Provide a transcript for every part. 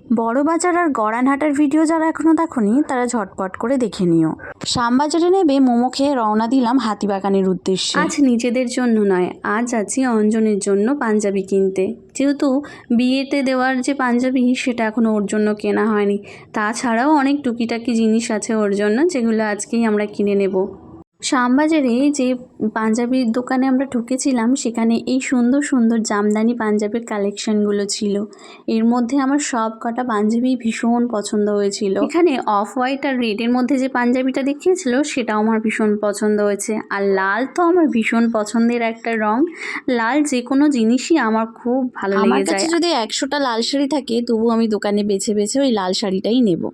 বড়বাজার আর গড়ানহাটার video যারা এখনও দেখোনি তারা ঝটপট করে দেখে নিও। শ্যামবাজারে নেবে মোমো খেয়ে রওনা দিলাম হাতিবাগানের উদ্দেশ্যে। আজ নিজেদের জন্য নয়, আজ আছি অঞ্জনের জন্য পাঞ্জাবি কিনতে। যেহেতু বিয়েতে দেওয়ার যে পাঞ্জাবি সেটা এখনও ওর জন্য কেনা হয়নি, তাছাড়াও অনেক টুকিটাকি জিনিস আছে ওর জন্য, যেগুলো আজকেই আমরা কিনে নেব। শ্যামবাজারে যে পাঞ্জাবির দোকানে আমরা ঢুকেছিলাম সেখানে এই সুন্দর সুন্দর জামদানি পাঞ্জাবির কালেকশনগুলো ছিল। এর মধ্যে আমার সব কটা পাঞ্জাবি ভীষণ পছন্দ হয়েছিল। এখানে অফ হোয়াইট আর রেডের মধ্যে যে পাঞ্জাবিটা দেখিয়েছিল সেটাও আমার ভীষণ পছন্দ হয়েছে। আর লাল তো আমার ভীষণ পছন্দের একটা রং, লাল যে কোনো জিনিসই আমার খুব ভালো লেগে যায়। আমার কাছে যদি 100টা লাল শাড়ি থাকে তবু আমি দোকানে বেছে বেছে ওই লাল শাড়িটাই নেব।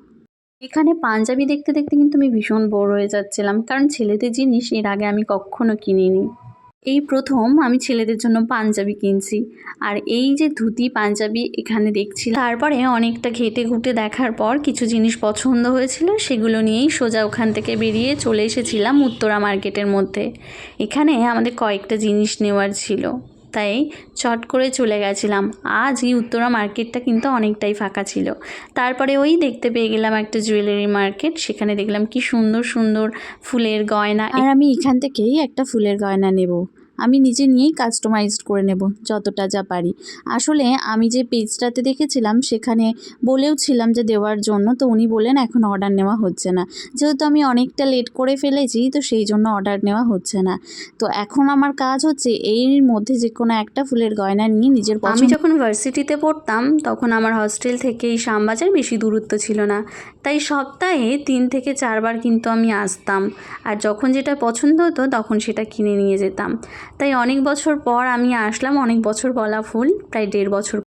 এখানে পাঞ্জাবি দেখতে দেখতে কিন্তু আমি ভীষণ বোর হয়ে যাচ্ছিলাম, কারণ ছেলেদের জিনিস এর আগে আমি কখনো কিনিনি। এই প্রথম আমি ছেলেদের জন্য পাঞ্জাবি কিনছি। আর এই যে ধুতি পাঞ্জাবি এখানে দেখছি, তারপরে অনেকটা ঘেটে ঘুটে দেখার পর কিছু জিনিস পছন্দ হয়েছিল, সেগুলো নিয়েই সোজা ওখান থেকে বেরিয়ে চলে এসেছিলাম উত্তরা মার্কেটের মধ্যে। এখানে আমাদের কয়েকটা জিনিস নেওয়ার ছিল, তাই চট করে চলে গেছিলাম। আজ এই উত্তরা মার্কেটটা কিন্তু অনেকটাই ফাঁকা ছিল। তারপরে ওই দেখতে পেয়ে গেলাম একটা জুয়েলারি মার্কেট, সেখানে দেখলাম কি সুন্দর সুন্দর ফুলের গয়না। আর আমি এখান থেকেই একটা ফুলের গয়না নেব। আমি নিজে নিয়েই কাস্টমাইজড করে নেব যতটা যা পারি। আসলে আমি যে পেজটাতে দেখেছিলাম সেখানে বলেও ছিলাম যে দেওয়ার জন্য, তো উনি বললেন এখন অর্ডার নেওয়া হচ্ছে না। যেহেতু আমি অনেকটা লেট করে ফেলেছি তো সেই জন্য অর্ডার নেওয়া হচ্ছে না। তো এখন আমার কাজ হচ্ছে এর মধ্যে যে কোনো একটা ফুলের গয়না নিয়ে নিজের আমি যখন ভার্সিটিতে পড়তাম তখন আমার হস্টেল থেকে এই শ্যামবাজার বেশি দূরত্ব ছিল না, তাই সপ্তাহে 3 থেকে 4 বার কিন্তু আমি আসতাম। আর যখন যেটা পছন্দ হতো তখন সেটা কিনে নিয়ে যেতাম। তাই অনেক বছর পর আমি আসলাম, অনেক বছর বলা ভুল, প্রায় 1.5 বছর